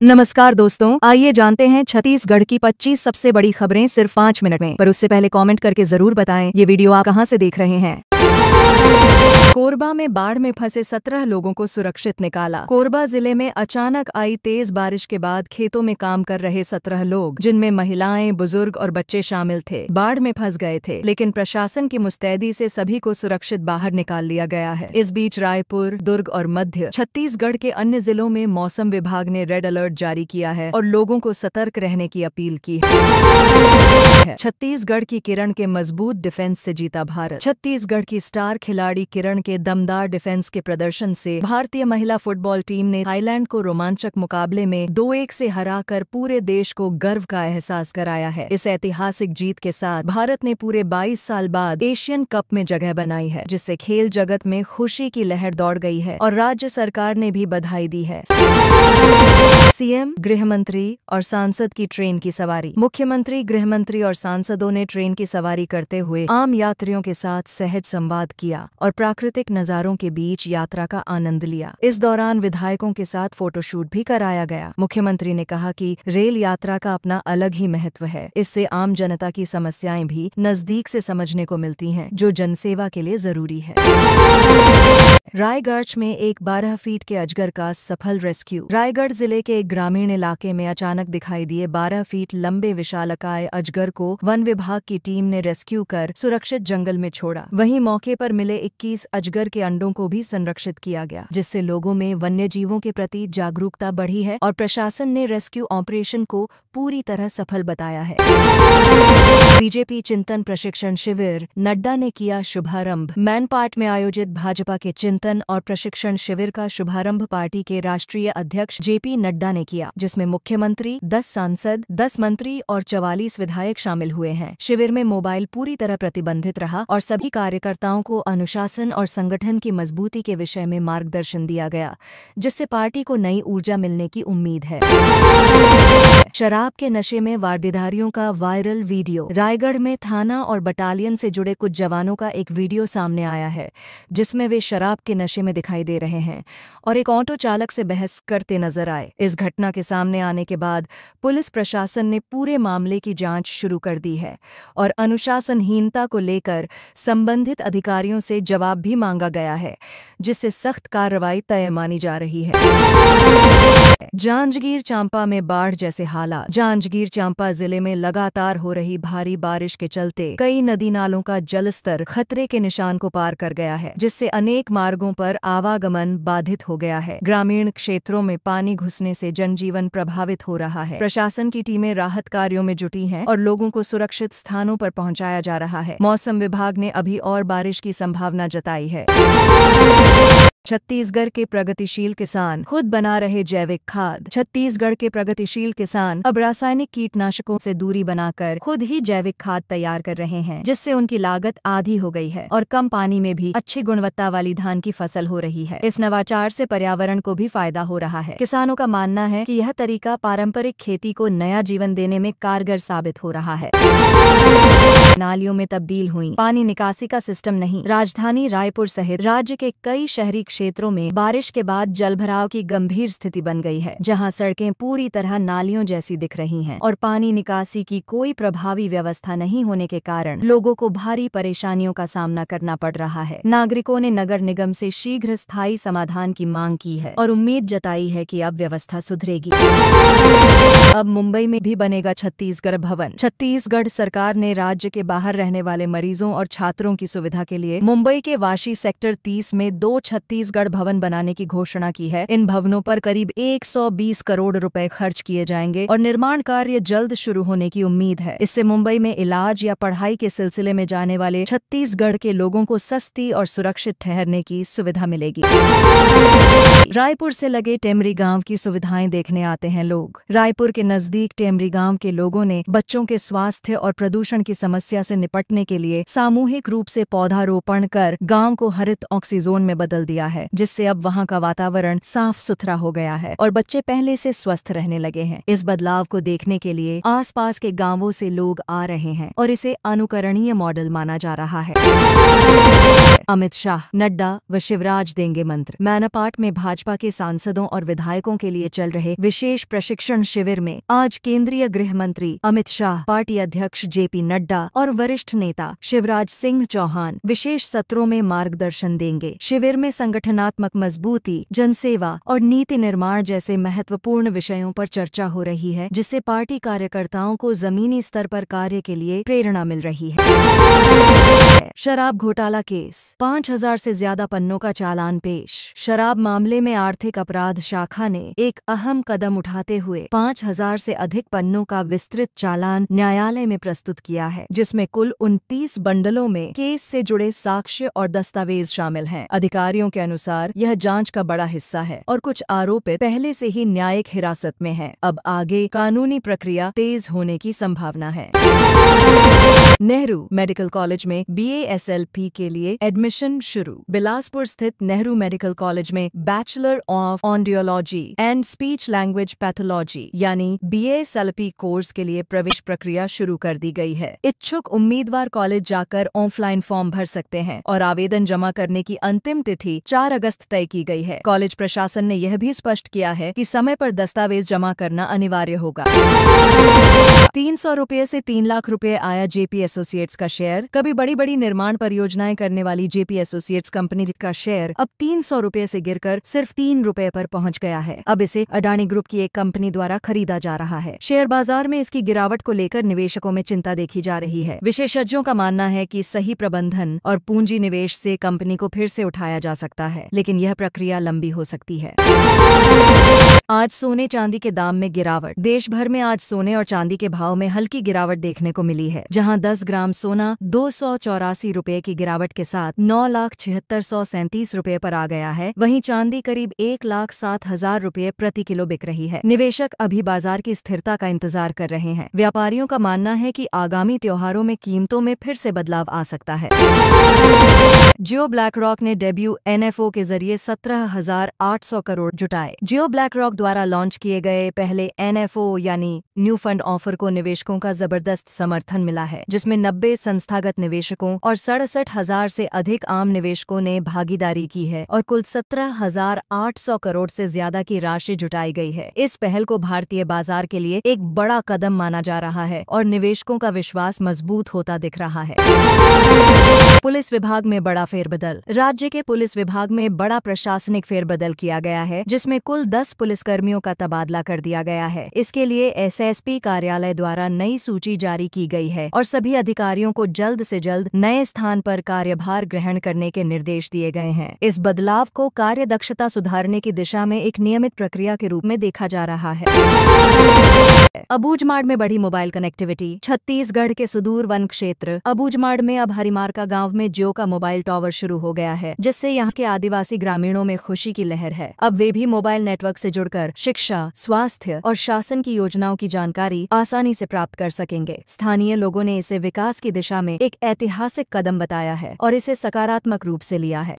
नमस्कार दोस्तों, आइए जानते हैं छत्तीसगढ़ की 25 सबसे बड़ी खबरें सिर्फ 5 मिनट में। पर उससे पहले कमेंट करके जरूर बताएं ये वीडियो आप कहां से देख रहे हैं। कोरबा में बाढ़ में फंसे 17 लोगों को सुरक्षित निकाला। कोरबा जिले में अचानक आई तेज बारिश के बाद खेतों में काम कर रहे 17 लोग, जिनमें महिलाएं, बुजुर्ग और बच्चे शामिल थे, बाढ़ में फंस गए थे। लेकिन प्रशासन की मुस्तैदी से सभी को सुरक्षित बाहर निकाल लिया गया है। इस बीच रायपुर, दुर्ग और मध्य छत्तीसगढ़ के अन्य जिलों में मौसम विभाग ने रेड अलर्ट जारी किया है और लोगों को सतर्क रहने की अपील की है। छत्तीसगढ़ की किरण के मजबूत डिफेंस से जीता भारत। छत्तीसगढ़ की स्टार खिलाड़ी किरण के दमदार डिफेंस के प्रदर्शन से भारतीय महिला फुटबॉल टीम ने थाईलैंड को रोमांचक मुकाबले में 2-1 से हराकर पूरे देश को गर्व का एहसास कराया है। इस ऐतिहासिक जीत के साथ भारत ने पूरे 22 साल बाद एशियन कप में जगह बनाई है, जिससे खेल जगत में खुशी की लहर दौड़ गई है और राज्य सरकार ने भी बधाई दी है। सीएम, गृह मंत्री और सांसद की ट्रेन की सवारी। मुख्यमंत्री, गृह मंत्री और सांसदों ने ट्रेन की सवारी करते हुए आम यात्रियों के साथ सहज संवाद किया और प्राकृतिक नजारों के बीच यात्रा का आनंद लिया। इस दौरान विधायकों के साथ फोटोशूट भी कराया गया। मुख्यमंत्री ने कहा कि रेल यात्रा का अपना अलग ही महत्व है। इससे आम जनता की समस्याएं भी नजदीक से समझने को मिलती हैं, जो जनसेवा के लिए जरूरी है। रायगढ़ में एक 12 फीट के अजगर का सफल रेस्क्यू। रायगढ़ जिले के एक ग्रामीण इलाके में अचानक दिखाई दिए 12 फीट लंबे विशालकाय अजगर को वन विभाग की टीम ने रेस्क्यू कर सुरक्षित जंगल में छोड़ा। वहीं मौके पर मिले 21 अजगर के अंडों को भी संरक्षित किया गया, जिससे लोगों में वन्य जीवों के प्रति जागरूकता बढ़ी है और प्रशासन ने रेस्क्यू ऑपरेशन को पूरी तरह सफल बताया है। बीजेपी चिंतन प्रशिक्षण शिविर, नड्डा ने किया शुभारंभ। मैनपाट में आयोजित भाजपा के चिंतन और प्रशिक्षण शिविर का शुभारंभ पार्टी के राष्ट्रीय अध्यक्ष जेपी नड्डा ने किया, जिसमें मुख्यमंत्री, 10 सांसद, 10 मंत्री और 44 विधायक शामिल हुए हैं। शिविर में मोबाइल पूरी तरह प्रतिबंधित रहा और सभी कार्यकर्ताओं को अनुशासन और संगठन की मजबूती के विषय में मार्गदर्शन दिया गया, जिससे पार्टी को नई ऊर्जा मिलने की उम्मीद है। शराब के नशे में वारदीदारियों का वायरल वीडियो। रायगढ़ में थाना और बटालियन से जुड़े कुछ जवानों का एक वीडियो सामने आया है, जिसमें वे शराब के नशे में दिखाई दे रहे हैं और एक ऑटो चालक से बहस करते नजर आए। इस घटना के सामने आने के बाद पुलिस प्रशासन ने पूरे मामले की जांच शुरू कर दी है और अनुशासनहीनता को लेकर संबंधित अधिकारियों से जवाब भी मांगा गया है, जिससे सख्त कार्रवाई तय मानी जा रही है। जांजगीर चांपा में बाढ़ जैसे हालात। जांजगीर चांपा जिले में लगातार हो रही भारी बारिश के चलते कई नदी नालों का जलस्तर खतरे के निशान को पार कर गया है, जिससे अनेक मार्गों पर आवागमन बाधित हो गया है। ग्रामीण क्षेत्रों में पानी घुसने से जनजीवन प्रभावित हो रहा है। प्रशासन की टीमें राहत कार्यों में जुटी हैं और लोगों को सुरक्षित स्थानों पर पहुंचाया जा रहा है। मौसम विभाग ने अभी और बारिश की संभावना जताई है। छत्तीसगढ़ के प्रगतिशील किसान खुद बना रहे जैविक खाद। छत्तीसगढ़ के प्रगतिशील किसान अब रासायनिक कीटनाशकों से दूरी बनाकर खुद ही जैविक खाद तैयार कर रहे हैं, जिससे उनकी लागत आधी हो गई है और कम पानी में भी अच्छी गुणवत्ता वाली धान की फसल हो रही है। इस नवाचार से पर्यावरण को भी फायदा हो रहा है। किसानों का मानना है कि यह तरीका पारंपरिक खेती को नया जीवन देने में कारगर साबित हो रहा है। नालियों में तब्दील हुई पानी निकासी का सिस्टम नहीं। राजधानी रायपुर सहित राज्य के कई शहरी क्षेत्रों में बारिश के बाद जलभराव की गंभीर स्थिति बन गई है, जहां सड़कें पूरी तरह नालियों जैसी दिख रही हैं और पानी निकासी की कोई प्रभावी व्यवस्था नहीं होने के कारण लोगों को भारी परेशानियों का सामना करना पड़ रहा है। नागरिकों ने नगर निगम से शीघ्र स्थायी समाधान की मांग की है और उम्मीद जताई है कि अब व्यवस्था सुधरेगी। अब मुंबई में भी बनेगा छत्तीसगढ़ भवन। छत्तीसगढ़ सरकार ने राज्य के बाहर रहने वाले मरीजों और छात्रों की सुविधा के लिए मुंबई के वाशी सेक्टर 30 में 2 छत्तीसगढ़ भवन बनाने की घोषणा की है। इन भवनों पर करीब 120 करोड़ रुपए खर्च किए जाएंगे और निर्माण कार्य जल्द शुरू होने की उम्मीद है। इससे मुंबई में इलाज या पढ़ाई के सिलसिले में जाने वाले छत्तीसगढ़ के लोगों को सस्ती और सुरक्षित ठहरने की सुविधा मिलेगी। रायपुर से लगे टेमरी गांव की सुविधाएं देखने आते हैं लोग। रायपुर के नजदीक टेमरी गांव के लोगों ने बच्चों के स्वास्थ्य और प्रदूषण की समस्या से निपटने के लिए सामूहिक रूप से पौधारोपण कर गांव को हरित ऑक्सीजोन में बदल दिया है, जिससे अब वहाँ का वातावरण साफ सुथरा हो गया है और बच्चे पहले से स्वस्थ रहने लगे हैं। इस बदलाव को देखने के लिए आसपास के गांवों से लोग आ रहे हैं और इसे अनुकरणीय मॉडल माना जा रहा है। अमित शाह, नड्डा व शिवराज देंगे मंत्र। मैनपाट में भाजपा के सांसदों और विधायकों के लिए चल रहे विशेष प्रशिक्षण शिविर में आज केंद्रीय गृह मंत्री अमित शाह, पार्टी अध्यक्ष जेपी नड्डा और वरिष्ठ नेता शिवराज सिंह चौहान विशेष सत्रों में मार्गदर्शन देंगे। शिविर में संगठनात्मक मजबूती, जनसेवा और नीति निर्माण जैसे महत्वपूर्ण विषयों पर चर्चा हो रही है, जिससे पार्टी कार्यकर्ताओं को जमीनी स्तर पर कार्य के लिए प्रेरणा मिल रही है। शराब घोटाला केस, 5000 से ज्यादा पन्नों का चालान पेश। शराब मामले में आर्थिक अपराध शाखा ने एक अहम कदम उठाते हुए 5000 से अधिक पन्नों का विस्तृत चालान न्यायालय में प्रस्तुत किया है, जिसमें कुल 29 बंडलों में केस से जुड़े साक्ष्य और दस्तावेज शामिल हैं। अधिकारियों के अनुसार यह जांच का बड़ा हिस्सा है और कुछ आरोपित पहले से ही न्यायिक हिरासत में हैं। अब आगे कानूनी प्रक्रिया तेज होने की संभावना है। नेहरू मेडिकल कॉलेज में BASLP के लिए एडमिशन शुरू। बिलासपुर स्थित नेहरू मेडिकल कॉलेज में bachelor of audiology and speech language pathology यानी BASLP कोर्स के लिए प्रवेश प्रक्रिया शुरू कर दी गई है। इच्छुक उम्मीदवार कॉलेज जाकर ऑफलाइन फॉर्म भर सकते हैं और आवेदन जमा करने की अंतिम तिथि 4 अगस्त तय की गई है। कॉलेज प्रशासन ने यह भी स्पष्ट किया है कि समय पर दस्तावेज जमा करना अनिवार्य होगा। 300 रुपये से 3 लाख रुपए आया JP एसोसिएट्स का शेयर। कभी बड़ी बड़ी निर्माण परियोजनाएं करने वाली JP एसोसिएट्स कंपनी का शेयर अब 300 रुपये से गिरकर सिर्फ 3 रुपये पर पहुंच गया है। अब इसे अडानी ग्रुप की एक कंपनी द्वारा खरीदा जा रहा है। शेयर बाजार में इसकी गिरावट को लेकर निवेशकों में चिंता देखी जा रही है। विशेषज्ञों का मानना है कि सही प्रबंधन और पूंजी निवेश से कंपनी को फिर से उठाया जा सकता है, लेकिन यह प्रक्रिया लंबी हो सकती है। आज सोने चांदी के दाम में गिरावट। देश भर में आज सोने और चांदी के भाव में हल्की गिरावट देखने को मिली है, जहां 10 ग्राम सोना 284 रुपये की गिरावट के साथ 9,76,37 रुपये पर आ गया है। वहीं चांदी करीब 1,07,000 रुपये प्रति किलो बिक रही है। निवेशक अभी बाजार की स्थिरता का इंतजार कर रहे हैं। व्यापारियों का मानना है कि आगामी त्योहारों में कीमतों में फिर से बदलाव आ सकता है। जियो ब्लैकरॉक ने डेब्यू NFO के जरिए 17,800 करोड़ जुटाए। जियो ब्लैकरॉक द्वारा लॉन्च किए गए पहले NFO यानी न्यू फंड ऑफर को निवेशकों का जबरदस्त समर्थन मिला है, जिसमें 90 संस्थागत निवेशकों और 67,000 से अधिक आम निवेशकों ने भागीदारी की है और कुल 17,800 करोड़ से ज्यादा की राशि जुटाई गई है। इस पहल को भारतीय बाजार के लिए एक बड़ा कदम माना जा रहा है और निवेशकों का विश्वास मजबूत होता दिख रहा है। पुलिस विभाग में बड़ा फेरबदल। राज्य के पुलिस विभाग में बड़ा प्रशासनिक फेरबदल किया गया है, जिसमें कुल 10 पुलिसकर्मियों का तबादला कर दिया गया है। इसके लिए SSP कार्यालय द्वारा नई सूची जारी की गई है और सभी अधिकारियों को जल्द से जल्द नए स्थान पर कार्यभार ग्रहण करने के निर्देश दिए गए हैं। इस बदलाव को कार्य दक्षता सुधारने की दिशा में एक नियमित प्रक्रिया के रूप में देखा जा रहा है। अबूझमाड़ में बढ़ी मोबाइल कनेक्टिविटी। छत्तीसगढ़ के सुदूर वन क्षेत्र अबूझमाड़ में अब हरिमार्का गांव में जियो का मोबाइल टावर शुरू हो गया है, जिससे यहाँ के आदिवासी ग्रामीणों में खुशी की लहर है। अब वे भी मोबाइल नेटवर्क से जुड़कर शिक्षा, स्वास्थ्य और शासन की योजनाओं की जानकारी आसानी से प्राप्त कर सकेंगे। स्थानीय लोगों ने इसे विकास की दिशा में एक ऐतिहासिक कदम बताया है और इसे सकारात्मक रूप से लिया है।